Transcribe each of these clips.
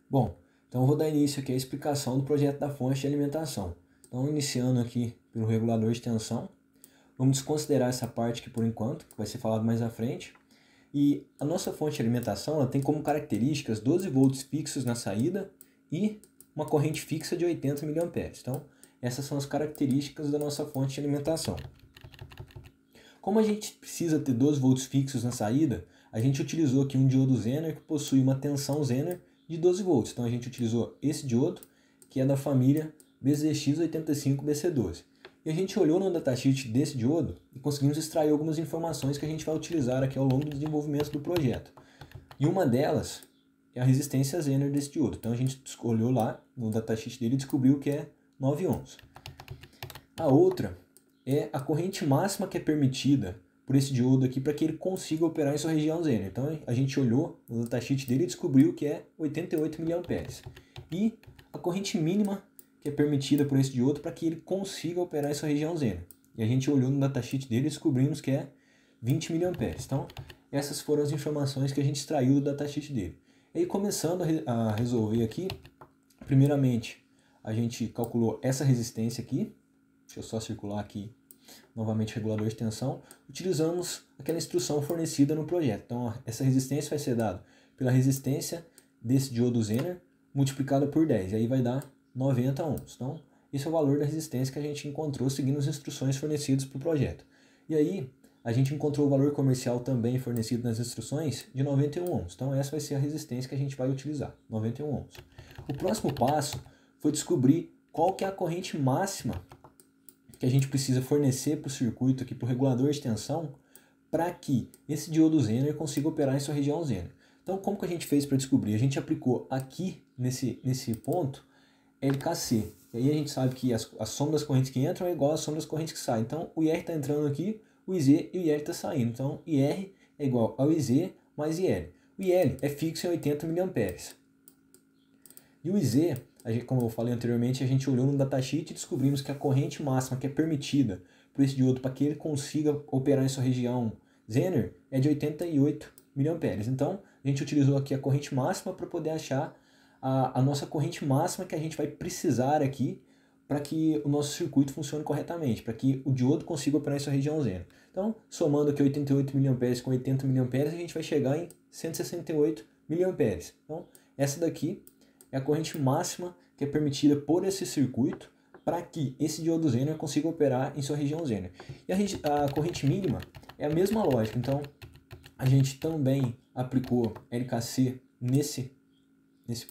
Bom, então eu vou dar início aqui à explicação do projeto da fonte de alimentação. Então, iniciando aqui pelo regulador de tensão, vamos desconsiderar essa parte aqui por enquanto, que vai ser falado mais à frente. E a nossa fonte de alimentação ela tem como características 12 volts fixos na saída e uma corrente fixa de 80 mA. Então, essas são as características da nossa fonte de alimentação. Como a gente precisa ter 12 volts fixos na saída, a gente utilizou aqui um diodo Zener que possui uma tensão Zener de 12 volts. Então a gente utilizou esse diodo, que é da família BZX85BC12. E a gente olhou no datasheet desse diodo e conseguimos extrair algumas informações que a gente vai utilizar aqui ao longo do desenvolvimento do projeto. E uma delas é a resistência Zener desse diodo. Então a gente olhou lá no datasheet dele e descobriu que é 9 ohms. A outra é a corrente máxima que é permitida por esse diodo aqui para que ele consiga operar em sua região Zener. Então a gente olhou no datasheet dele e descobriu que é 88 mA. E a corrente mínima que é permitida por esse diodo para que ele consiga operar em sua região Zener. E a gente olhou no datasheet dele e descobrimos que é 20 mA. Então essas foram as informações que a gente extraiu do datasheet dele. E aí começando a resolver aqui, primeiramente a gente calculou essa resistência aqui. Deixa eu só circular aqui novamente o regulador de tensão. Utilizamos aquela instrução fornecida no projeto. Então, essa resistência vai ser dada pela resistência desse diodo Zener multiplicada por 10. E aí vai dar 90 ohms. Então, esse é o valor da resistência que a gente encontrou seguindo as instruções fornecidas para o projeto. E aí, a gente encontrou o valor comercial também fornecido nas instruções de 91 ohms. Então, essa vai ser a resistência que a gente vai utilizar, 91 ohms. O próximo passo foi descobrir qual que é a corrente máxima que a gente precisa fornecer para o circuito, aqui para o regulador de tensão, para que esse diodo Zener consiga operar em sua região Zener. Então, como que a gente fez para descobrir? A gente aplicou aqui, nesse ponto, LKC. E aí a gente sabe que a soma das correntes que entram é igual à soma das correntes que saem. Então, o IR está entrando aqui, o IZ e o IL está saindo. Então, IR é igual ao IZ mais IL. O IL é fixo em 80 mA. E o IZ, como eu falei anteriormente, a gente olhou no datasheet e descobrimos que a corrente máxima que é permitida por esse diodo para que ele consiga operar em sua região Zener é de 88 mA. Então, a gente utilizou aqui a corrente máxima para poder achar a nossa corrente máxima que a gente vai precisar aqui para que o nosso circuito funcione corretamente, para que o diodo consiga operar em sua região Zener. Então, somando aqui 88 mA com 80 mA, a gente vai chegar em 168 mA. Então, essa daqui é a corrente máxima que é permitida por esse circuito para que esse diodo Zener consiga operar em sua região Zener. E a corrente mínima é a mesma lógica, então a gente também aplicou LKC nesse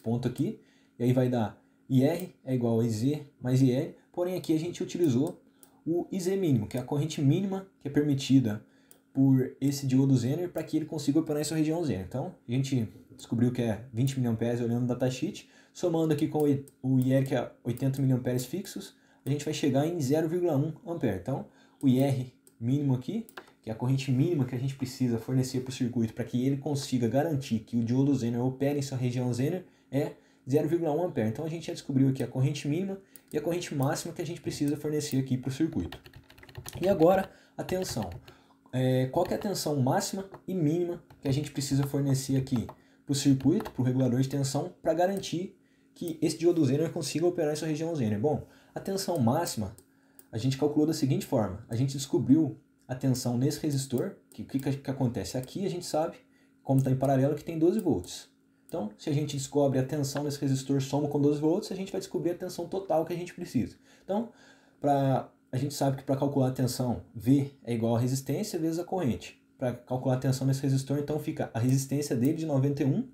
ponto aqui, e aí vai dar IR é igual a IZ mais IL, porém aqui a gente utilizou o IZ mínimo, que é a corrente mínima que é permitida por esse diodo Zener para que ele consiga operar em sua região Zener. Então, a gente descobriu que é 20 mA olhando no datasheet, somando aqui com o IR, que é 80 mA fixos, a gente vai chegar em 0,1 A. Então, o IR mínimo aqui, que é a corrente mínima que a gente precisa fornecer para o circuito para que ele consiga garantir que o diodo Zener opere em sua região Zener, é 0,1 A. Então, a gente já descobriu aqui a corrente mínima e a corrente máxima que a gente precisa fornecer aqui para o circuito. E agora, a tensão. Qual que é a tensão máxima e mínima que a gente precisa fornecer aqui para o circuito, para o regulador de tensão, para garantir que esse diodo Zener consiga operar em sua região Zener? Bom, a tensão máxima a gente calculou da seguinte forma: a gente descobriu a tensão nesse resistor, que o que acontece? Aqui a gente sabe, como está em paralelo, que tem 12 volts. Então, se a gente descobre a tensão nesse resistor soma com 12 volts, a gente vai descobrir a tensão total que a gente precisa. Então, a gente sabe que para calcular a tensão, V é igual a resistência vezes a corrente. Para calcular a tensão nesse resistor, então fica a resistência dele de 91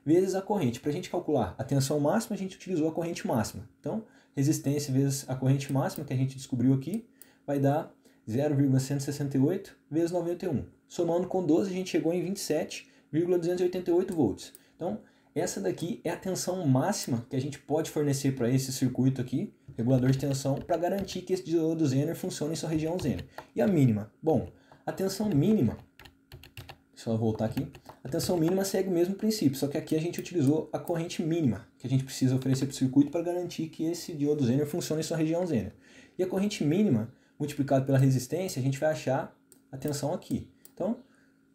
vezes a corrente. Para a gente calcular a tensão máxima, a gente utilizou a corrente máxima. Então, resistência vezes a corrente máxima que a gente descobriu aqui vai dar 0,168 vezes 91. Somando com 12, a gente chegou em 27,288 volts. Então, essa daqui é a tensão máxima que a gente pode fornecer para esse circuito aqui, regulador de tensão, para garantir que esse diodo Zener funcione em sua região Zener. E a mínima? Bom, a tensão mínima, deixa eu voltar aqui, a tensão mínima segue o mesmo princípio, só que aqui a gente utilizou a corrente mínima que a gente precisa oferecer para o circuito para garantir que esse diodo Zener funcione em sua região Zener. E a corrente mínima, multiplicado pela resistência, a gente vai achar a tensão aqui. Então,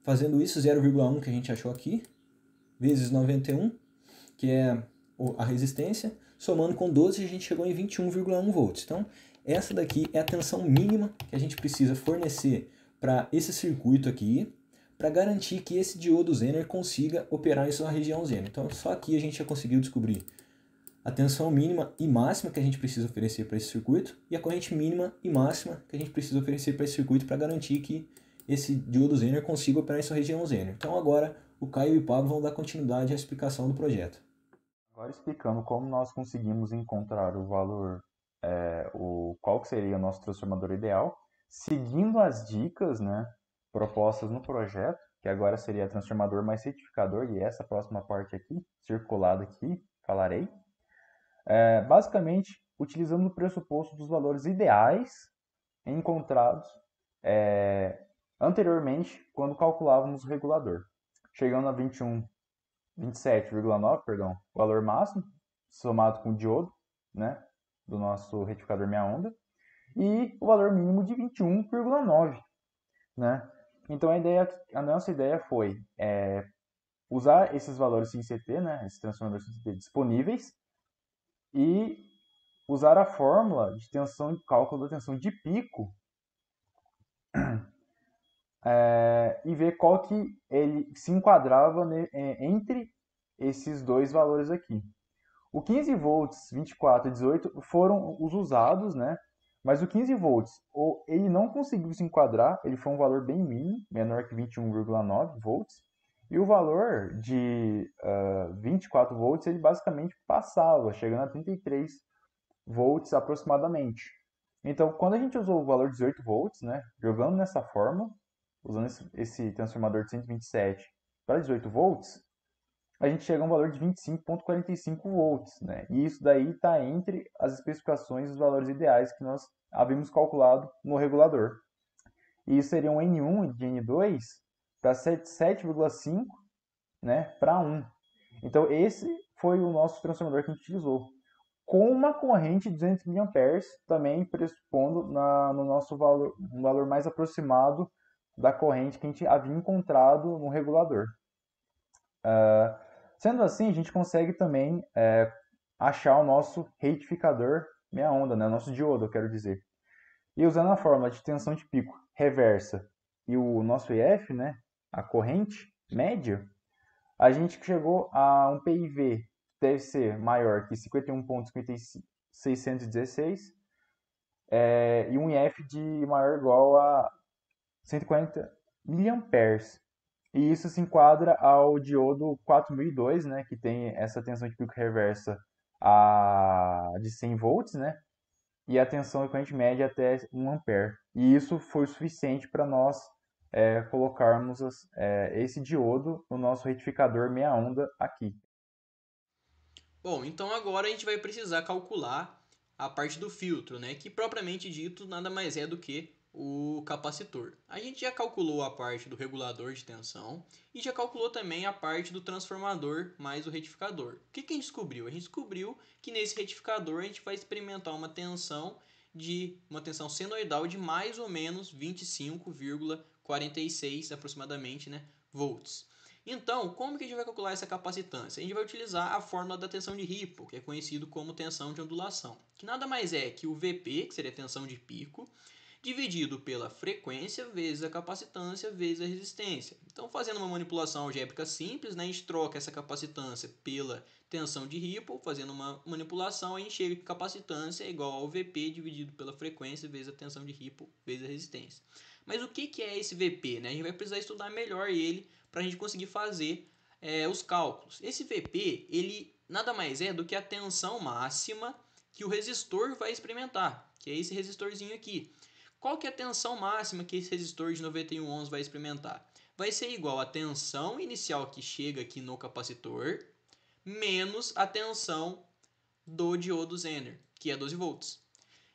fazendo isso, 0,1 que a gente achou aqui, vezes 91, que é a resistência, somando com 12 a gente chegou em 21,1 volts. Então, essa daqui é a tensão mínima que a gente precisa fornecer para esse circuito aqui, para garantir que esse diodo Zener consiga operar em sua região Zener. Então, só aqui a gente já conseguiu descobrir a tensão mínima e máxima que a gente precisa oferecer para esse circuito e a corrente mínima e máxima que a gente precisa oferecer para esse circuito para garantir que esse diodo Zener consiga operar em sua região Zener. Então agora o Caio e o Pablo vão dar continuidade à explicação do projeto. Agora explicando como nós conseguimos encontrar o valor, qual que seria o nosso transformador ideal, seguindo as dicas, né, propostas no projeto, que agora seria transformador mais retificador, e essa próxima parte aqui, circulada aqui, falarei. Basicamente, utilizando o pressuposto dos valores ideais encontrados anteriormente quando calculávamos o regulador, chegando a 27,9, perdão, o valor máximo, somado com o diodo, né, do nosso retificador meia onda, e o valor mínimo de 21,9, né? Então a nossa ideia foi usar esses valores CT, né, esses transformadores CT disponíveis, e usar a fórmula de tensão de cálculo da tensão de pico e ver qual que ele se enquadrava entre esses dois valores aqui. O 15 volts, 24 e 18 foram os usados, né? Mas o 15 volts, ele não conseguiu se enquadrar, ele foi um valor bem mínimo, menor que 21,9 volts. E o valor de 24 volts, ele basicamente passava, chegando a 33 volts aproximadamente. Então, quando a gente usou o valor 18 volts, né, jogando nessa fórmula, usando esse transformador de 127 para 18 volts, a gente chega a um valor de 25,45 volts, né? E isso daí está entre as especificações dos valores ideais que nós havíamos calculado no regulador. E isso seria um N1 e de N2 para 7,5, né, para 1. Então esse foi o nosso transformador que a gente utilizou, com uma corrente de 200 mA, também pressupondo no nosso valor, um valor mais aproximado da corrente que a gente havia encontrado no regulador. Sendo assim, a gente consegue também achar o nosso retificador meia onda, né? O nosso diodo, eu quero dizer. E usando a fórmula de tensão de pico reversa e o nosso IF, né? A corrente média, a gente chegou a um PIV que deve ser maior que 51,616 e um IF de maior ou igual a 140 miliamperes. E isso se enquadra ao diodo 4002, né, que tem essa tensão de pico reversa de 100 volts, né, e a tensão de corrente média até 1 ampere. E isso foi suficiente para nós colocarmos esse diodo no nosso retificador meia onda aqui. Bom, então agora a gente vai precisar calcular a parte do filtro, né? Que propriamente dito nada mais é do que o capacitor. A gente já calculou a parte do regulador de tensão e já calculou também a parte do transformador mais o retificador. O que a gente descobriu? A gente descobriu que nesse retificador a gente vai experimentar uma tensão senoidal de mais ou menos 25,46 aproximadamente, né, volts. Então, como que a gente vai calcular essa capacitância? A gente vai utilizar a fórmula da tensão de Ripple, que é conhecido como tensão de ondulação, que nada mais é que o Vp, que seria a tensão de pico, dividido pela frequência vezes a capacitância vezes a resistência. Então, fazendo uma manipulação algébrica simples, né, a gente troca essa capacitância pela tensão de Ripple, fazendo uma manipulação, a gente chega que capacitância é igual ao Vp dividido pela frequência vezes a tensão de Ripple vezes a resistência. Mas o que é esse Vp? Né? A gente vai precisar estudar melhor ele para a gente conseguir fazer os cálculos. Esse Vp, ele nada mais é do que a tensão máxima que o resistor vai experimentar, que é esse resistorzinho aqui. Qual que é a tensão máxima que esse resistor de 91 ohms vai experimentar? Vai ser igual à tensão inicial que chega aqui no capacitor, menos a tensão do diodo Zener, que é 12 volts.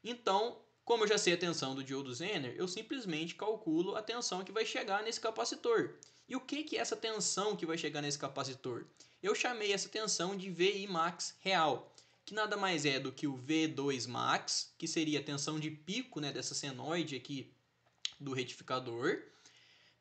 Então, como eu já sei a tensão do diodo Zener, eu simplesmente calculo a tensão que vai chegar nesse capacitor. E o que é essa tensão que vai chegar nesse capacitor? Eu chamei essa tensão de VI max real, que nada mais é do que o V2 max, que seria a tensão de pico, né, dessa senoide aqui do retificador,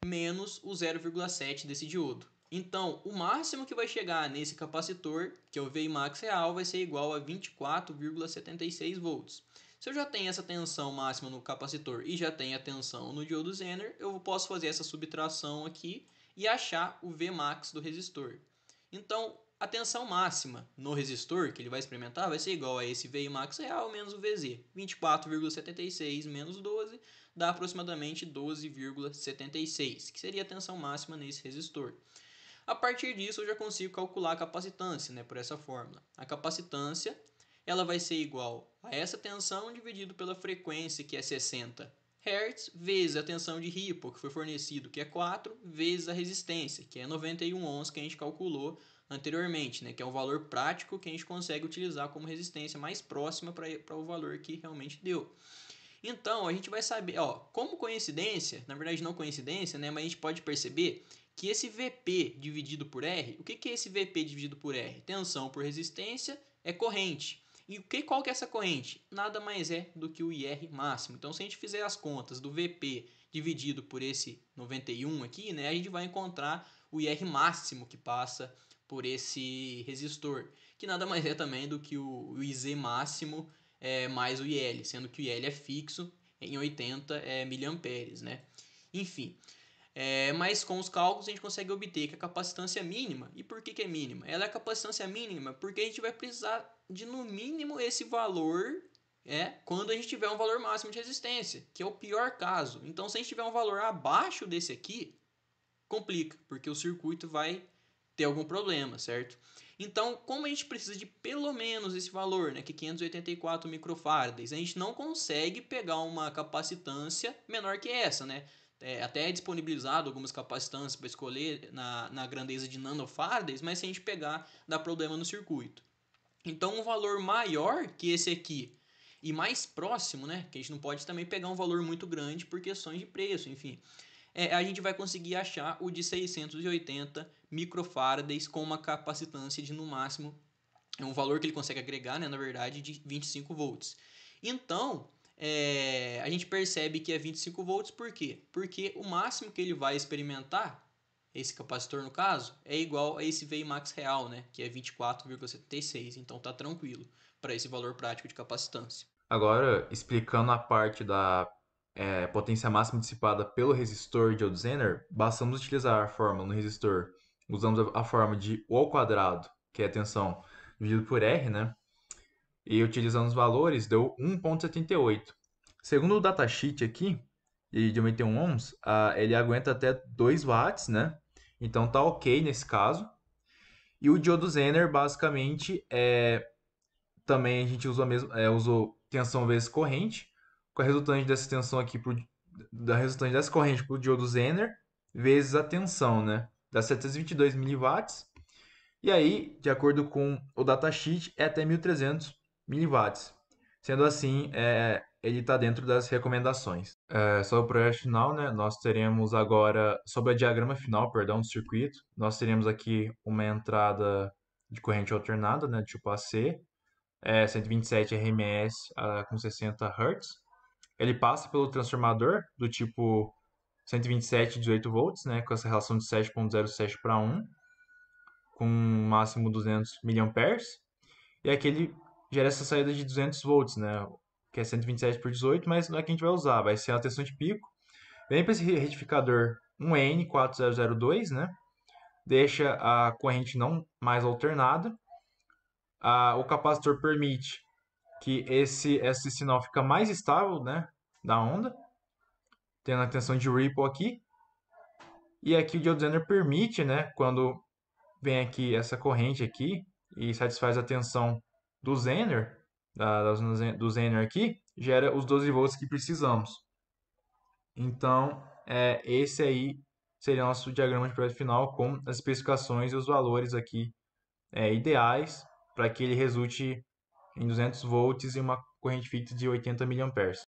menos o 0,7 desse diodo. Então, o máximo que vai chegar nesse capacitor, que é o Vmax real, vai ser igual a 24,76 volts. Se eu já tenho essa tensão máxima no capacitor e já tenho a tensão no diodo Zener, eu posso fazer essa subtração aqui e achar o Vmax do resistor. Então, a tensão máxima no resistor que ele vai experimentar vai ser igual a esse Vmax real menos o VZ. 24,76 menos 12 dá aproximadamente 12,76, que seria a tensão máxima nesse resistor. A partir disso, eu já consigo calcular a capacitância, né, por essa fórmula. A capacitância ela vai ser igual a essa tensão dividido pela frequência, que é 60 Hz, vezes a tensão de Ripple, que foi fornecido, que é 4, vezes a resistência, que é 91 ohms, que a gente calculou anteriormente, né, que é o valor prático que a gente consegue utilizar como resistência mais próxima para o valor que realmente deu. Então, a gente vai saber, ó, como coincidência, na verdade não coincidência, né, mas a gente pode perceber que esse Vp dividido por R, o que é esse Vp dividido por R? Tensão por resistência é corrente. E qual que é essa corrente? Nada mais é do que o IR máximo. Então, se a gente fizer as contas do Vp dividido por esse 91 aqui, né, a gente vai encontrar o IR máximo que passa por esse resistor, que nada mais é também do que o IZ máximo mais o IL, sendo que o IL é fixo em 80 miliamperes, né? Enfim, mas com os cálculos a gente consegue obter que a capacitância é mínima. E por que é mínima? Ela é a capacitância mínima porque a gente vai precisar de no mínimo esse valor quando a gente tiver um valor máximo de resistência, que é o pior caso. Então, se a gente tiver um valor abaixo desse aqui, complica, porque o circuito vai ter algum problema, certo? Então, como a gente precisa de pelo menos esse valor, né, que é 584 microfarads, a gente não consegue pegar uma capacitância menor que essa, né? Até é disponibilizado algumas capacitâncias para escolher na grandeza de nanofarads, mas se a gente pegar, dá problema no circuito. Então, um valor maior que esse aqui e mais próximo, né, que a gente não pode também pegar um valor muito grande por questões de preço, enfim, a gente vai conseguir achar o de 680 microfarads com uma capacitância de no máximo, é um valor que ele consegue agregar, né, na verdade, de 25 volts. Então, a gente percebe que é 25 volts por quê? Porque o máximo que ele vai experimentar, esse capacitor no caso, é igual a esse Vmax real, né, que é 24,76. Então tá tranquilo para esse valor prático de capacitância. Agora, explicando a parte da potência máxima dissipada pelo resistor de Zener, bastamos utilizar a fórmula no resistor. Usamos a forma de O ao quadrado, que é a tensão, dividido por R, né? E utilizando os valores, deu 1,78. Segundo o datasheet aqui, de 91 ohms, ele aguenta até 2 watts, né? Então tá ok nesse caso. E o diodo Zener, basicamente, também a gente usou tensão vezes corrente, com a resultante dessa tensão aqui da resultante dessa corrente para o diodo Zener, vezes a tensão, né? Dá 722 miliwatts. E aí, de acordo com o datasheet, é até 1300 miliwatts. Sendo assim, ele está dentro das recomendações. Sobre o projeto final, né, nós teremos agora, sobre o diagrama final, perdão, do circuito, nós teremos aqui uma entrada de corrente alternada, né, tipo AC, 127 RMS com 60 Hz. Ele passa pelo transformador do tipo 127 18 volts, né, com essa relação de 7.07 para 1, com um máximo 200 mA. E aqui ele gera essa saída de 200 volts, né, que é 127 por 18, mas não é que a gente vai usar, vai ser a tensão de pico. Vem para esse retificador 1N4002, né, deixa a corrente não mais alternada. O capacitor permite que esse sinal fica mais estável, né, da onda, tendo a tensão de Ripple aqui. E aqui o diodo Zener permite, né, quando vem aqui essa corrente aqui e satisfaz a tensão do Zener, do Zener aqui, gera os 12 volts que precisamos. Então, esse aí seria o nosso diagrama de projeto final com as especificações e os valores aqui ideais para que ele resulte em 200 volts e uma corrente fixa de 80 mA.